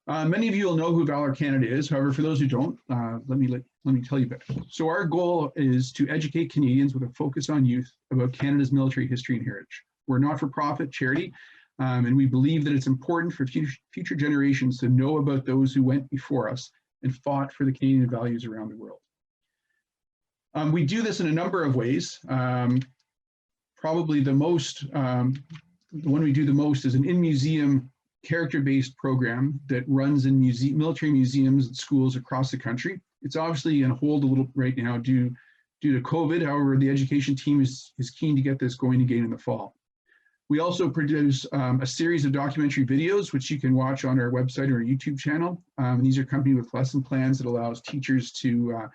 Many of you will know who Valour Canada is. However, for those who don't, let me tell you a bit. So our goal is to educate Canadians with a focus on youth about Canada's military history and heritage. We're a not-for-profit charity, and we believe that it's important for future generations to know about those who went before us and fought for the Canadian values around the world. We do this in a number of ways. Probably the one we do the most is an in-museum character-based program that runs in military museums and schools across the country. It's obviously on hold a little right now due to COVID. However, the education team is keen to get this going again in the fall. We also produce a series of documentary videos, which you can watch on our website or our YouTube channel. These are accompanied with lesson plans that allows teachers to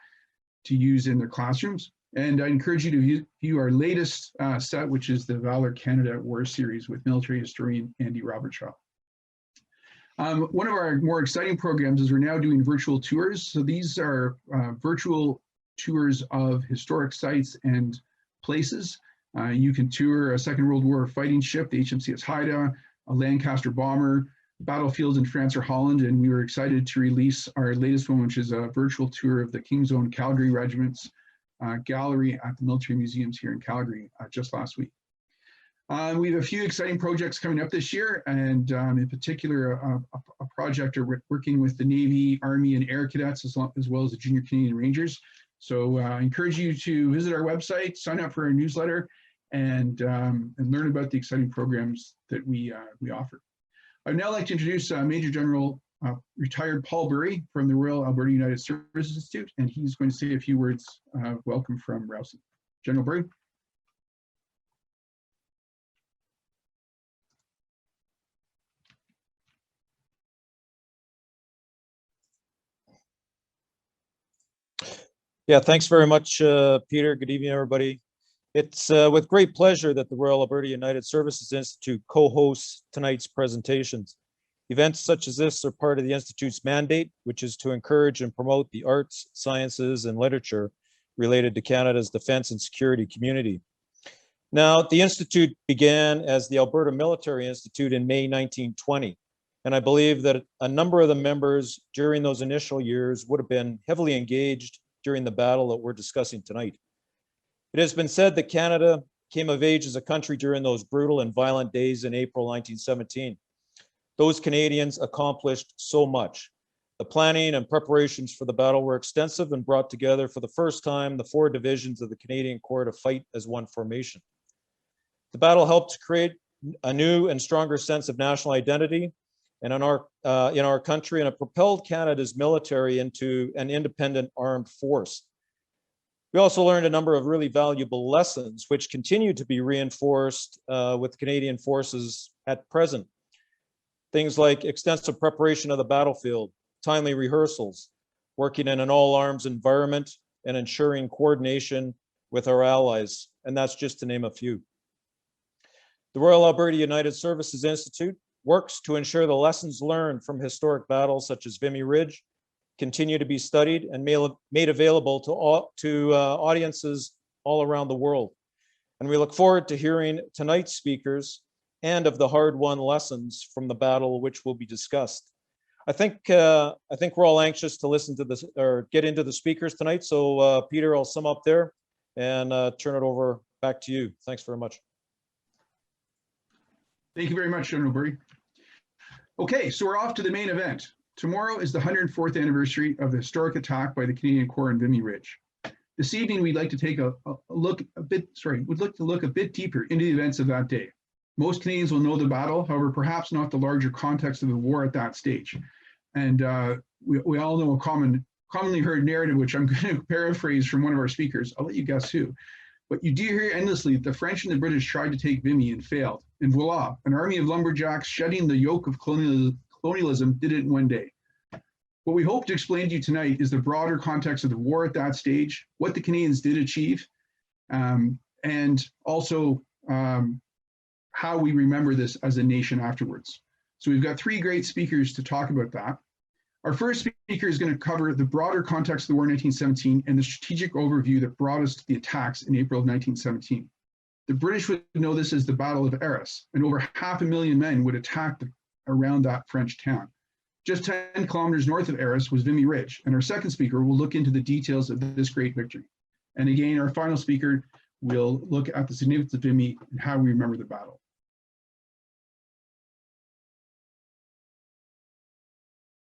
use in their classrooms. And I encourage you to view our latest set, which is the Valour Canada War Series with military historian Andy Robertshaw. One of our more exciting programs is we're now doing virtual tours. So these are virtual tours of historic sites and places. You can tour a Second World War fighting ship, the HMCS Haida, a Lancaster bomber, battlefields in France or Holland, and we were excited to release our latest one, which is a virtual tour of the King's Own Calgary Regiment's gallery at the military museums here in Calgary just last week. We have a few exciting projects coming up this year, and in particular, a project working with the Navy, Army, and Air Cadets, as well as the Junior Canadian Rangers. So I encourage you to visit our website, sign up for our newsletter, and learn about the exciting programs that we offer. I'd now like to introduce Major General retired Paul Burry from the Royal Alberta United Services Institute, and he's going to say a few words welcome from RAUSI. General Burry. Yeah, thanks very much, Peter. Good evening, everybody. It's with great pleasure that the Royal Alberta United Services Institute co-hosts tonight's presentations. Events such as this are part of the Institute's mandate, which is to encourage and promote the arts, sciences, and literature related to Canada's defense and security community. Now, the Institute began as the Alberta Military Institute in May 1920, and I believe that a number of the members during those initial years would have been heavily engaged during the battle that we're discussing tonight. It has been said that Canada came of age as a country during those brutal and violent days in April 1917. Those Canadians accomplished so much. The planning and preparations for the battle were extensive and brought together for the first time the 4 divisions of the Canadian Corps to fight as one formation. The battle helped to create a new and stronger sense of national identity and in our country, and it propelled Canada's military into an independent armed force. We also learned a number of really valuable lessons, which continue to be reinforced with Canadian forces at present. Things like extensive preparation of the battlefield, timely rehearsals, working in an all-arms environment, and ensuring coordination with our allies, and that's just to name a few. The Royal Alberta United Services Institute works to ensure the lessons learned from historic battles such as Vimy Ridge continue to be studied and made available to audiences all around the world. And we look forward to hearing tonight's speakers and of the hard-won lessons from the battle which will be discussed. I think we're all anxious to listen to this or get into the speakers tonight. So Peter, I'll sum up there and turn it over back to you. Thanks very much. Thank you very much, General Burry. Okay, so we're off to the main event. Tomorrow is the 104th anniversary of the historic attack by the Canadian Corps on Vimy Ridge. This evening, we'd like to take a look a bit deeper into the events of that day. Most Canadians will know the battle, however, perhaps not the larger context of the war at that stage. And we all know a commonly heard narrative, which I'm going to paraphrase from one of our speakers. I'll let you guess who. But you do hear endlessly that the French and the British tried to take Vimy and failed. And voila, an army of lumberjacks shedding the yoke of colonialism did it in one day. What we hope to explain to you tonight is the broader context of the war at that stage, what the Canadians did achieve, and also how we remember this as a nation afterwards. So we've got 3 great speakers to talk about that. Our first speaker is going to cover the broader context of the war in 1917 and the strategic overview that brought us to the attacks in April of 1917. The British would know this as the Battle of Arras, and over 500,000 men would attack around that French town. Just 10 kilometers north of Arras was Vimy Ridge, and our second speaker will look into the details of this great victory. And again, our final speaker will look at the significance of Vimy and how we remember the battle.